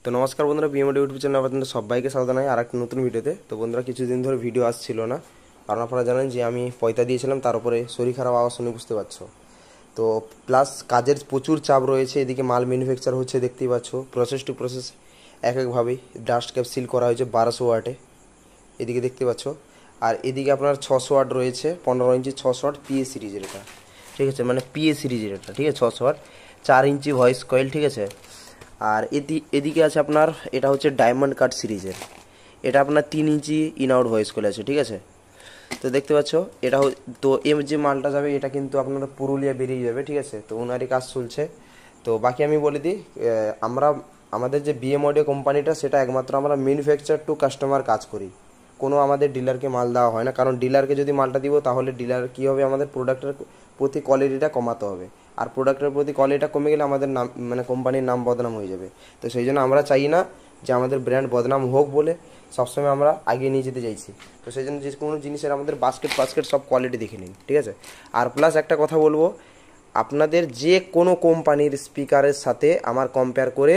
তো নমস্কার বন্ধুরা, বিএমডি ইউটিউব চ্যানেলে আপনাদের সবাইকে স্বাগত জানাই আর একটা নতুন ভিডিওতে। তো বন্ধুরা, কিছুদিন ধরে ভিডিও আসছিল না, কারণ আপনারা জানেন যে আমি পয়তা দিয়েছিলাম, তার উপরে শরীর খারাপ আওয়াজ শুনে বুঝতে পারছো। তো প্লাস কাজের প্রচুর চাপ রয়েছে, এদিকে মাল ম্যানুফ্যাকচার হচ্ছে দেখতেই পাচ্ছ, প্রসেস টু প্রসেস একভাবেই ডাস্ট ক্যাপ সিল করা হয়েছে 1200 ওয়াটে, এদিকে দেখতে পাচ্ছ। আর এদিকে আপনার 600 ওয়াট রয়েছে, 15 ইঞ্চি 600 ওয়াট পিএ সিরিজের এটা, ঠিক আছে, মানে পিএ সিরিজের এটা, ঠিক আছে, 600 ওয়াট 4 ইঞ্চি ভয়েস কয়েল, ঠিক আছে। আর এদিকে আছে আপনার, এটা হচ্ছে ডায়মন্ড কাট সিরিজের, এটা আপনার 3 ইঞ্চি ইন আউট ভয়েস কয়েল আছে, ঠিক আছে। তো দেখতে পাচ্ছ এটা তো এর যে মালটা যাবে এটা কিন্তু আপনার পুরুলিয়া বেরিয়ে যাবে, ঠিক আছে। তো ওনারই কাজ চলছে। তো বাকি আমি বলে দিই, আমাদের যে বিএম অডিও কোম্পানিটা, সেটা একমাত্র আমরা ম্যানুফ্যাকচার টু কাস্টমার কাজ করি, কোনো আমাদের ডিলারকে মাল দেওয়া হয় না। কারণ ডিলারকে যদি মালটা দিব তাহলে ডিলার কী হবে, আমাদের প্রোডাক্টের প্রতি কোয়ালিটিটা কমাতে হবে, আর প্রোডাক্টের প্রতি কোয়ালিটিটা কমে গেলে আমাদের নাম, মানে কোম্পানির নাম বদনাম হয়ে যাবে। তো সেই জন্য আমরা চাই না যে আমাদের ব্র্যান্ড বদনাম হোক বলে সবসময় আমরা আগিয়ে নিয়ে যেতে চাইছি। তো সেই জন্য যে কোনো জিনিসের আমাদের বাস্কেট সব কোয়ালিটি দেখে নিন, ঠিক আছে। আর প্লাস একটা কথা বলবো, আপনাদের যে কোনো কোম্পানির স্পিকারের সাথে আমার কম্পেয়ার করে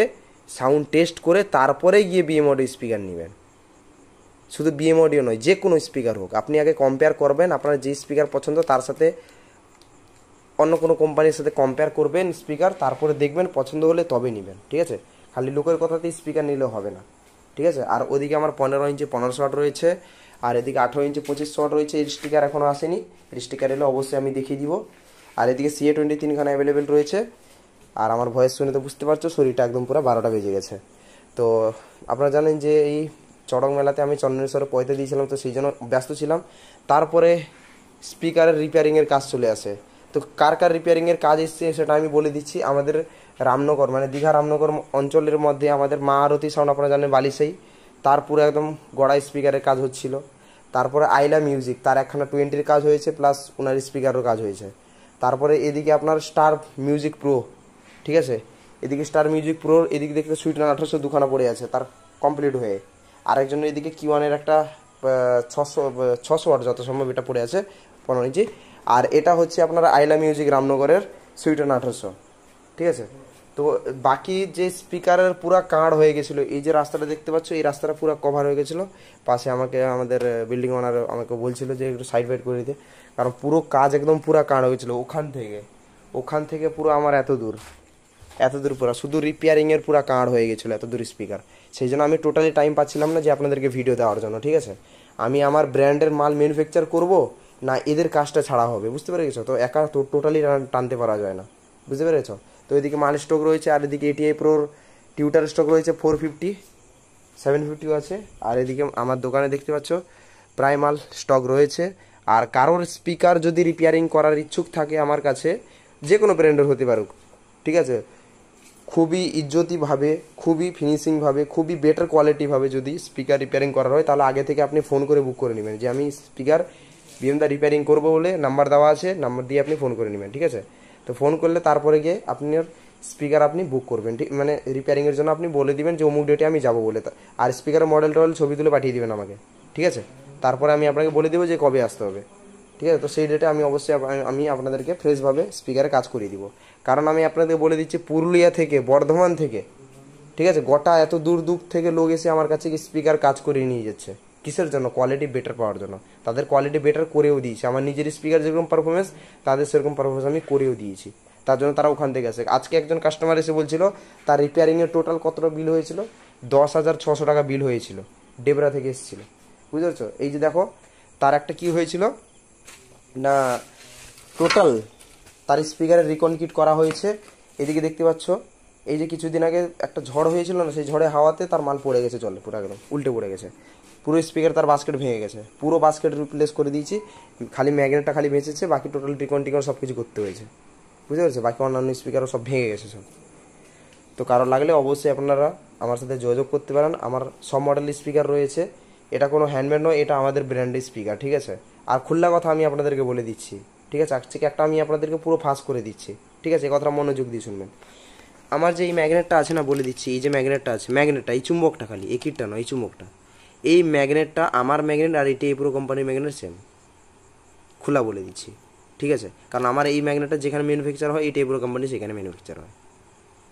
সাউন্ড টেস্ট করে তারপরে গিয়ে বিএম অডিও স্পিকার নেবেন। শুধু বিএম অডিও নয়, যে কোনো স্পিকার হোক, আপনি আগে কম্পেয়ার করবেন, আপনার যে স্পিকার পছন্দ তার সাথে অন্য কোনো কোম্পানির সাথে কম্পেয়ার করবেন স্পিকার, তারপরে দেখবেন পছন্দ হলে তবে নেবেন, ঠিক আছে। খালি লোকের কথাতেই স্পিকার নিলেও হবে না, ঠিক আছে। আর ওদিকে আমার 15 ইঞ্চি 1500 ওয়াট রয়েছে, আর এদিকে 18 ইঞ্চি 2500 ওয়াট রয়েছে। এর স্টিকার এখনও আসেনি, এর স্টিকার এলে অবশ্যই আমি দেখিয়ে দিব। আর এদিকে CA23 খানা অ্যাভেলেবেল রয়েছে। আর আমার ভয়েস শুনে তো বুঝতে পারছো, শরীরটা একদম পুরো 12টা বেজে গেছে। তো আপনারা জানেন যে এই চড়ক মেলাতে আমি চন্দনেশ্বরে পয়তে দিয়েছিলাম, তো সেই জন্য ব্যস্ত ছিলাম। তারপরে স্পিকারের রিপেয়ারিংয়ের কাজ চলে আসে। তো কার কার রিপেয়ারিংয়ের কাজ এসছে সেটা আমি বলে দিচ্ছি। আমাদের রামনগর, মানে দীঘা রামনগর অঞ্চলের মধ্যে আমাদের মা আরতি সাউন্ড, আপনারা জানেন বালিশাই, তার পুরো একদম গড়া স্পিকারের কাজ হচ্ছিল। তারপরে আইলা মিউজিক, তার একখানা 20-র কাজ হয়েছে, প্লাস ওনার স্পিকারও কাজ হয়েছে। তারপরে এদিকে আপনার স্টার মিউজিক প্রো, ঠিক আছে, এদিকে স্টার মিউজিক প্রোর এদিকে দেখতে সুইটনার 1800 দুখানা পড়ে আছে, তার কমপ্লিট হয়ে। আরেকজন এদিকে কিওয়ানের একটা 600 ওয়াট যত সম্ভব এটা পড়ে আছে 15 ইঞ্চি। আর এটা হচ্ছে আপনার আইলা মিউজিক রামনগরের সুইটন 1800, ঠিক আছে। তো বাকি যে স্পিকারের পুরা কাঁড় হয়ে গেছিলো, এই যে রাস্তাটা দেখতে পাচ্ছ, এই রাস্তাটা পুরো কভার হয়ে গেছিলো। পাশে আমাদের বিল্ডিং ওনার আমাকে বলছিল যে একটু সাইড বাইড করে দিতে, কারণ পুরো কাজ একদম পুরো কাঁড় হয়ে গেছিলো। ওখান থেকে পুরো আমার এত দূর পুরো শুধু রিপেয়ারিংয়ের পুরো কাঁড় হয়ে গেছিলো, এত দূর স্পিকার। সেই জন্য আমি টোটালি টাইম পাচ্ছিলাম না যে আপনাদেরকে ভিডিও দেওয়ার জন্য, ঠিক আছে। আমি আমার ব্র্যান্ডের মাল ম্যানুফ্যাকচার করব না এদের কাজটা ছাড়া হবে, বুঝতে পেরেছো। তো একা তো টোটালি টানতে পারা যায় না, বুঝতে পেরেছো। তো এদিকে মাল স্টক রয়েছে, আর এদিকে ATI প্রোর টিউটার স্টক রয়েছে 450, 750 আছে। আর এদিকে আমার দোকানে দেখতে পাচ্ছ প্রায় মাল স্টক রয়েছে। আর কারোর স্পিকার যদি রিপেয়ারিং করার ইচ্ছুক থাকে আমার কাছে, যে কোনো ব্র্যান্ডের হতে পারুক, ঠিক আছে, খুবই ইজ্জতিভাবে, খুবই ফিনিশিংভাবে, খুবই বেটার কোয়ালিটিভাবে যদি স্পিকার রিপেয়ারিং করার হয়, তাহলে আগে থেকে আপনি ফোন করে বুক করে নেবেন যে আমি স্পিকার বিএমদা রিপেয়ারিং করবো বলে, নাম্বার দেওয়া আছে, নাম্বার দিয়ে আপনি ফোন করে নেবেন, ঠিক আছে। তো ফোন করলে তারপরে গিয়ে আপনার স্পিকার আপনি বুক করবেন, ঠিক, মানে রিপেয়ারিংয়ের জন্য আপনি বলে দিবেন যে অমুক ডেটে আমি যাবো বলে, আর স্পিকারের মডেল ছবি তুলে পাঠিয়ে দিবেন আমাকে, ঠিক আছে। তারপরে আমি আপনাকে বলে দেবো যে কবে আসতে হবে, ঠিক আছে। তো সেই ডেটে আমি অবশ্যই আমি আপনাদেরকে ফ্রেশভাবে স্পিকারে কাজ করিয়ে দিব। কারণ আমি আপনাদের বলে দিচ্ছি, পুরুলিয়া থেকে, বর্ধমান থেকে, ঠিক আছে, গোটা এত দূর থেকে লোক এসে আমার কাছে স্পিকার কাজ করিয়ে নিয়ে যাচ্ছে। কিসের জন্য? কোয়ালিটি বেটার পাওয়ার জন্য। তাদের কোয়ালিটি বেটার করেও দিয়েছি, আমার নিজের স্পিকার যেরকম পারফরমেন্স, তাদের সেরকম পারফরমেন্স আমি করেও দিয়েছি। তার জন্য তারা ওখান থেকে আসে। আজকে একজন কাস্টমার এসে বলছিল তার রিপেয়ারিংয়ের টোটাল কতটা বিল হয়েছিল, 10,600 টাকা বিল হয়েছিল, ডেবরা থেকে এসেছিল, বুঝতে পারছো। এই যে দেখো, তার একটা কি হয়েছিল না, টোটাল তার স্পিকারের রিকন কিট করা হয়েছে। এদিকে দেখতে পাচ্ছ, এই যে কিছুদিন আগে একটা ঝড় হয়েছিল না, সেই ঝড়ে হাওয়াতে তার মাল পড়ে গেছে, জলে পুরো একদম উল্টে পড়ে গেছে, পুরো স্পিকার তার বাস্কেট ভেঙে গেছে, পুরো বাস্কেট রিপ্লেস করে দিয়েছি। খালি ম্যাগনেটটা খালি বেঁচেছে, বাকি টোটাল রিকন সব কিছু করতে হয়েছে, বুঝতে পারছো। বাকি অন্যান্য স্পিকারও সব ভেঙে গেছে সব। তো কারো লাগলে অবশ্যই আপনারা আমার সাথে যোগাযোগ করতে পারেন। আমার সব মডেল স্পিকার রয়েছে, এটা কোনো হ্যান্ডমেড নয়, এটা আমাদের ব্র্যান্ডের স্পিকার, ঠিক আছে। আর খোলা কথা আমি আপনাদেরকে বলে দিচ্ছি, ঠিক আছে, আজকে একটা আমি আপনাদেরকে পুরো ফাঁস করে দিচ্ছি, ঠিক আছে। এই কথাটা মনোযোগ দিয়ে শুনবেন। আমার যে এই ম্যাগনেটটা আছে না, বলে দিচ্ছি, এই যে ম্যাগনেটটা আছে, ম্যাগনেটটা এই চুম্বকটা, খালি এই কিটটা নয়, এই চুম্বকটা, এই ম্যাগনেটটা আমার ম্যাগনেট আর এটি এই পুরো কোম্পানির ম্যাগনেট সেম, খোলা বলে দিচ্ছি, ঠিক আছে। কারণ আমার এই ম্যাগনেটটা যেখানে ম্যানুফ্যাকচার হয়, এটি পুরো কোম্পানি সেখানে ম্যানুফ্যাকচার হয়।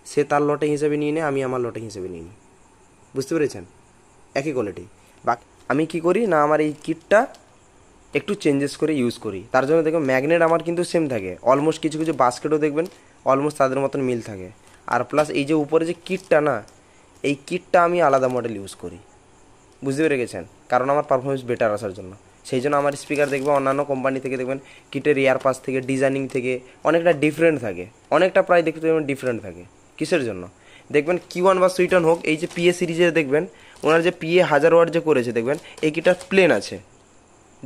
সে তার লটে হিসেবে নিয়ে নেয়, আমি আমার লটে হিসেবে নিই। বুঝতে পেরেছেন, একই কোয়ালিটি। বা আমি কি করি না, আমার এই কিটটা একটু চেঞ্জেস করে ইউজ করি, তার জন্য দেখবেন ম্যাগনেট আমার কিন্তু সেম থাকে অলমোস্ট, কিছু কিছু বাস্কেটও দেখবেন অলমোস্ট তাদের মতন মিল থাকে। আর প্লাস এই যে উপরে যে কিটটা না, এই কিটটা আমি আলাদা মডেল ইউজ করি, বুঝতে পেরে গেছেন, কারণ আমার পারফরমেন্স বেটার আসার জন্য। সেই জন্য আমার স্পিকার দেখবেন অন্যান্য কোম্পানি থেকে দেখবেন কিটের এয়ার পাস থেকে ডিজাইনিং থেকে অনেকটা ডিফারেন্ট থাকে, অনেকটা প্রায় দেখতে দেখবেন ডিফারেন্ট থাকে। কিসের জন্য দেখবেন কিওয়ান বা সুইটন হোক, এই যে পিএ সিরিজে দেখবেন ওনার যে পিএ 1000 ওয়াট যে করেছে দেখবেন এই কিটটা প্লেন আছে,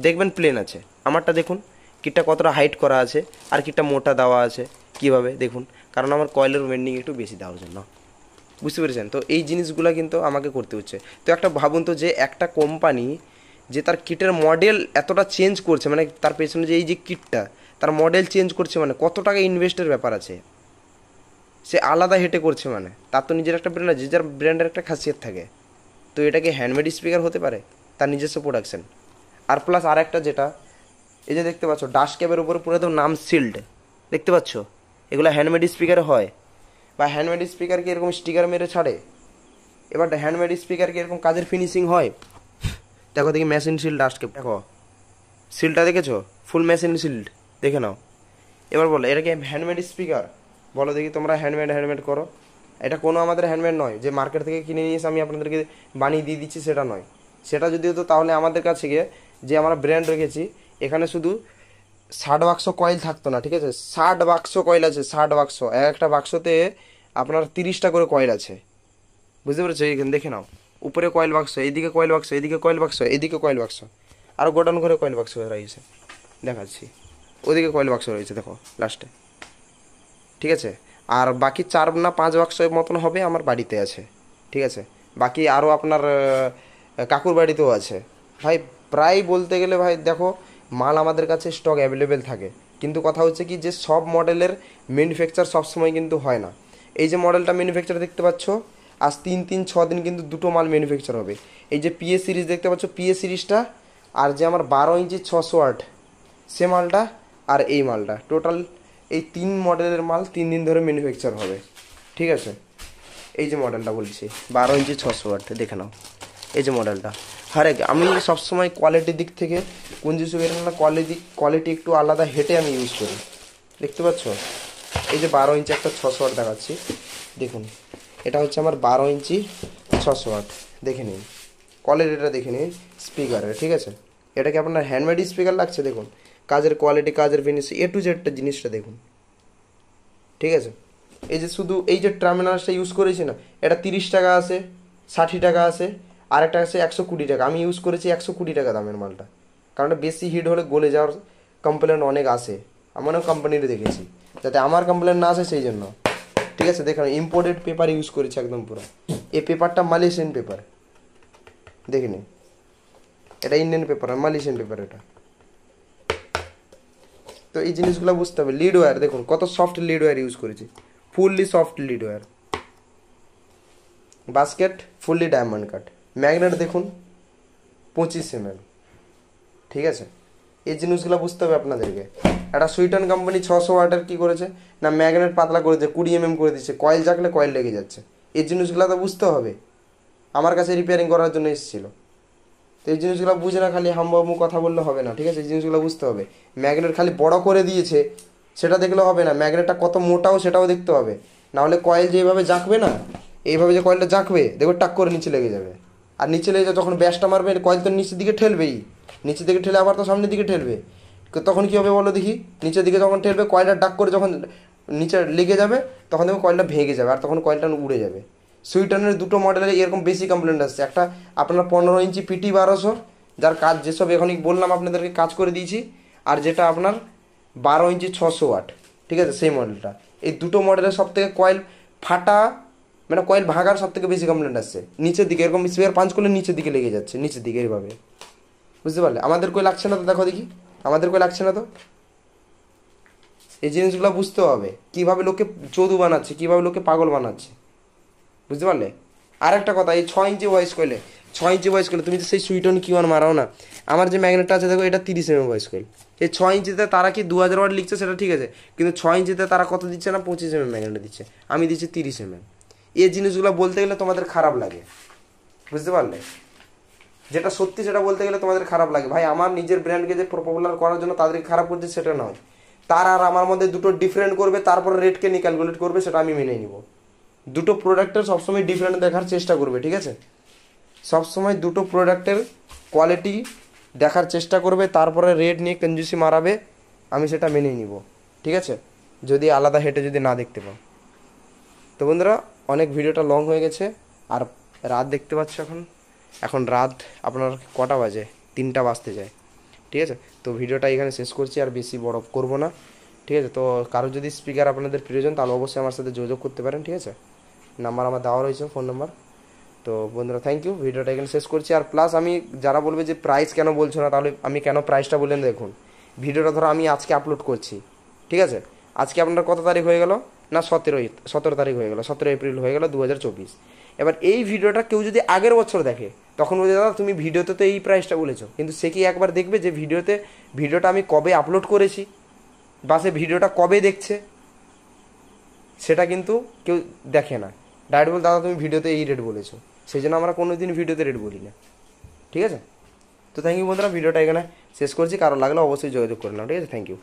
দেখবেন প্লেন আছে। আমারটা দেখুন কিটটা কতটা হাইট করা আছে আর কিটটা মোটা দেওয়া আছে কীভাবে দেখুন, কারণ আমার কয়েলের ওয়েন্ডিং একটু বেশি দেওয়ার জন্য, বুঝতে পেরেছেন। তো এই জিনিসগুলো কিন্তু আমাকে করতে হচ্ছে। তো একটা ভাবুন তো, যে একটা কোম্পানি যে তার কিটের মডেল এতটা চেঞ্জ করছে, মানে তার পেছনে যে এই যে কিটটা তার মডেল চেঞ্জ করছে, মানে কত টাকা ইনভেস্টের ব্যাপার আছে, সে আলাদা হেঁটে করছে, মানে তার তো নিজের একটা ব্র্যান্ড আছে, যে যার ব্র্যান্ডের একটা খাসিয়ত থাকে। তো এটা কি হ্যান্ডমেড স্পিকার হতে পারে, তার নিজস্ব প্রোডাকশন। আর প্লাস আর একটা যেটা, এই যে দেখতে পাচ্ছ ডাস্ট ক্যাপের উপরে পুরো একদম নাম সিল্ড, দেখতে পাচ্ছ, এগুলো হ্যান্ডমেড স্পিকারে হয়। বা হ্যান্ডমেড স্পিকার কি এরকম স্টিকার মেরে ছাড়ে? এবার হ্যান্ডমেড স্পিকার কি এরকম কাজের ফিনিশিং হয়? দেখো দেখি মেশিন সিল্ড ডাস্ট ক্যাপ, দেখো সিলটা দেখেছো, ফুল মেশিন সিল্ড, দেখে নাও। এবার বলো এটা কি হ্যান্ডমেড স্পিকার? বলো দেখি তোমরা, হ্যান্ডমেড করো। এটা কোনো আমাদের হ্যান্ডমেড নয় যে মার্কেট থেকে কিনে নিয়ে এসে আমি আপনাদেরকে বানিয়ে দিয়ে দিচ্ছি, সেটা নয়। সেটা যদি হতো তাহলে আমাদের কাছে গিয়ে যে আমরা ব্র্যান্ড রেখেছি, এখানে শুধু 60 বাক্স কয়েল থাকতো না, ঠিক আছে? 60 বাক্স কয়েল আছে, 60 বাক্স, একটা বাক্সতে আপনার 30টা করে কয়েল আছে, বুঝতে পেরেছো? এখানে দেখে নাও, উপরে কয়েল বাক্স, এইদিকে কয়েল বাক্স, এইদিকে কয়েল বাক্স, এইদিকে কয়েল বাক্স, আরও গোডাউন করে কয়েল বাক্স রয়েছে, দেখাচ্ছি, ওদিকে কয়েল বাক্স রয়েছে দেখো লাস্টে, ঠিক আছে? আর বাকি 4 না 5 বাক্সের মতন হবে আমার বাড়িতে আছে, ঠিক আছে? বাকি আরও আপনার কাকুর বাড়িতেও আছে। ভাই প্রায় বলতে গেলে ভাই দেখো মাল আমাদের কাছে স্টক অ্যাভেলেবেল থাকে, কিন্তু কথা হচ্ছে কি যে সব মডেলের ম্যানুফ্যাকচার সবসময় কিন্তু হয় না। এই যে মডেলটা ম্যানুফ্যাকচার দেখতে পাচ্ছ, আজ 3-6 দিন কিন্তু দুটো মাল ম্যানুফ্যাকচার হবে। এই যে পিএ সিরিজ দেখতে পাচ্ছ, পিএ সিরিজটা, আর যে আমার 12 ইঞ্চি 600 ওয়াট সে মালটা, আর এই মালটা, টোটাল এই 3 মডেলের মাল 3 দিন ধরে ম্যানুফ্যাকচার হবে, ঠিক আছে? এই যে মডেলটা বলছি 12 ইঞ্চি 600 ওয়াট, দেখে নাও এই যে মডেলটা। হরেক আমি সবসময় কোয়ালিটির দিক থেকে কোন জিনিস না, কোয়ালিটি একটু আলাদা হেঁটে আমি ইউজ করি, দেখতে পাচ্ছ? এই যে 12 ইঞ্চি একটা 600 ওয়াট দেখাচ্ছি, দেখুন এটা হচ্ছে আমার 12 ইঞ্চি 600 ওয়াট, দেখে নিন কোয়ালিটিটা, দেখে নিন স্পিকারের, ঠিক আছে? এটা কি আপনার হ্যান্ডমেড স্পিকার লাগছে? দেখুন কাজের কোয়ালিটি, কাজের ফিনিশিং, এ টু জেডটা জিনিসটা দেখুন, ঠিক আছে? এই যে শুধু এই যে টার্মিনালসটা ইউজ করেছি না, এটা 30 টাকা আছে, 60 টাকা আছে, আরেকটা আছে 120 টাকা। আমি ইউজ করেছি 120 টাকা দামের মালটা, কারণ বেশি হিট হলে গলে যাওয়ার কমপ্লেন অনেক আসে, আমিও কোম্পানিতে দেখেছি, যাতে আমার কমপ্লেন না আসে সেই জন্য, ঠিক আছে? দেখুন ইম্পোর্টেড পেপার ইউজ করেছি একদম পুরো, এই পেপারটা মালয়েশিয়ান পেপার, দেখে নিন, এটা ইন্ডিয়ান পেপার আর মালয়েশিয়ান পেপার এটা। তো এই জিনিসগুলো বুঝতে হবে। লিড ওয়্যার দেখুন কত সফট লিড ওয়্যার ইউজ করেছি, fully soft lead wire, basket fully diamond cut, magnet দেখুন 25 mm, ঠিক আছে? এই জিনিসগুলো বুঝতে হবে আপনাদেরকে। একটা সুইটন কোম্পানি 600 ওয়াটের কী করেছে না, ম্যাগনেট পাতলা করে দিচ্ছে, 20 mm করে দিচ্ছে, কয়েল জাগলে কয়েল লেগে যাচ্ছে। এই জিনিসগুলো তো বুঝতে হবে, আমার কাছে রিপেয়ারিং করার জন্য এসেছিল। তো এই জিনিসগুলো বুঝে না খালি হামবামু কথা বললে হবে না, ঠিক আছে? এই জিনিসগুলো বুঝতে হবে। ম্যাগনেট খালি বড় করে দিয়েছে সেটা দেখলে হবে না, ম্যাগনেটটা কত মোটাও সেটাও দেখতে হবে, নাহলে কয়েল যেভাবে জাঁকবে না, এইভাবে যে কয়েলটা জাঁকবে দেখো টাক করে নিচে লেগে যাবে। আর নিচে লেগে যখন ব্যাসটা মারবে কয়েল তো নিচের দিকে ঠেলবেই, নিচের দিকে ঠেলে আবার তো সামনের দিকে ঠেলবে, তখন কী হবে বলো দেখি? নিচের দিকে যখন ঠেলবে কয়েলটা ডাক করে যখন নিচে লেগে যাবে তখন দেখো কয়েলটা ভেঙে যাবে, আর তখন কয়েলটা উড়ে যাবে। সুইটনের দুটো মডেলের এরকম বেশি কমপ্লেন্ট আসছে, একটা আপনার 15 ইঞ্চি পিটি 1200, যার কাজ যেসব এখনই বললাম আপনাদেরকে কাজ করে দিয়েছি, আর যেটা আপনার 12 ইঞ্চি 600 ওয়াট, ঠিক আছে? সেই মডেলটা, এই দুটো মডেলের সব থেকে কয়েল ফাটা, মানে কয়েল ভাগার সব থেকে বেশি কমপ্লেন্ট আসছে। নিচের দিকে এরকম স্পেয়ার পাঞ্চ করলে নিচের দিকে লেগে যাচ্ছে, নিচের দিকে এইভাবে, বুঝতে পারলে? আমাদের কই লাগছে না তো, দেখো দেখি আমাদের কই লাগছে না তো। এই জিনিসগুলো বুঝতে হবে, কীভাবে লোকে চোদু বানাচ্ছে, কীভাবে লোকে পাগল বানাচ্ছে, বুঝতে পারলে? আর একটা কথা, এই 6 ইঞ্চি ভয়েস কয়েলে, 6 ইঞ্চি ভয়েস কয়েলে তুমি তো সেই সুইটন কিওয়ান মারাও না, আমার যে ম্যাগনেটটা আছে দেখো এটা 30 mm ভয়েস কয়েল, এই 6 ইঞ্চিতে তারা কি 2000 ওয়াট লিখছে সেটা ঠিক আছে, কিন্তু 6 ইঞ্চিতে তারা কত দিচ্ছে না, 25 mm ম্যাগনেট দিচ্ছে, আমি দিচ্ছি 30 mm। এই জিনিসগুলো বলতে গেলে তোমাদের খারাপ লাগে, বুঝতে পারলে? যেটা সত্যি সেটা বলতে গেলে তোমাদের খারাপ লাগে। ভাই আমার নিজের ব্র্যান্ডকে যে পপুলার করার জন্য তাদেরকে খারাপ করছে সেটা নয়, তার আর আমার মধ্যে দুটো ডিফারেন্ট করবে, তারপরে রেটকে নিয়ে ক্যালকুলেট করবে, সেটা আমি মেনে নিব। দুটো প্রোডাক্টের সবসময় ডিফারেন্ট দেখার চেষ্টা করবে, ঠিক আছে? সবসময় দুটো প্রোডাক্টের কোয়ালিটি দেখার চেষ্টা করবে, তারপরে রেট নিয়ে কনজুসি মারাবে, আমি সেটা মেনেই নিব, ঠিক আছে? যদি আলাদা হেঁটে যদি না দেখতে পাও। তো বন্ধুরা, অনেক ভিডিওটা লং হয়ে গেছে, আর রাত দেখতে পাচ্ছ এখন রাত আপনার কটা বাজে? 3টা বাজতে যায়, ঠিক আছে? তো ভিডিওটা এখানে শেষ করছি, আর বেশি বড় করব না, ঠিক আছে? তো কারো যদি স্পিকার আপনাদের প্রয়োজন তাহলে অবশ্যই আমার সাথে যোগাযোগ করতে পারেন, ঠিক আছে? নাম্বার আমার দেওয়া রয়েছে, ফোন নাম্বার। তো বন্ধুরা থ্যাংক ইউ, ভিডিওটা এখানে শেষ করছি। আর প্লাস আমি যারা বলবে যে প্রাইস কেন বলছো না, তাহলে আমি কেন প্রাইসটা বললেন, দেখুন ভিডিওটা ধরো আমি আজকে আপলোড করছি, ঠিক আছে? আজকে আপনার কত তারিখ হয়ে গেল না? 17 তারিখ হয়ে গেল, 17 এপ্রিল হয়ে গেল 2024। এবার এই ভিডিওটা কেউ যদি আগের বছর দেখে, তখন বলছে দাদা তুমি ভিডিওতে তো এই প্রাইসটা বলেছো, কিন্তু সে কি একবার দেখবে যে ভিডিওটা আমি কবে আপলোড করেছি, বা সে ভিডিওটা কবে দেখছে? সেটা কিন্তু কেউ দেখে না। ডাইরেক্ট বল দাদা তুমি ভিডিওতে এই রেট বলেছো, সেই জন্য আমরা কোনো দিন ভিডিওতে রেট বলি না, ঠিক আছে? তো থ্যাংক ইউ বন্ধুরা, ভিডিওটা এখানে শেষ করছি। কারো লাগলে অবশ্যই যোগাযোগ করে নাও, ঠিক আছে? Thank you.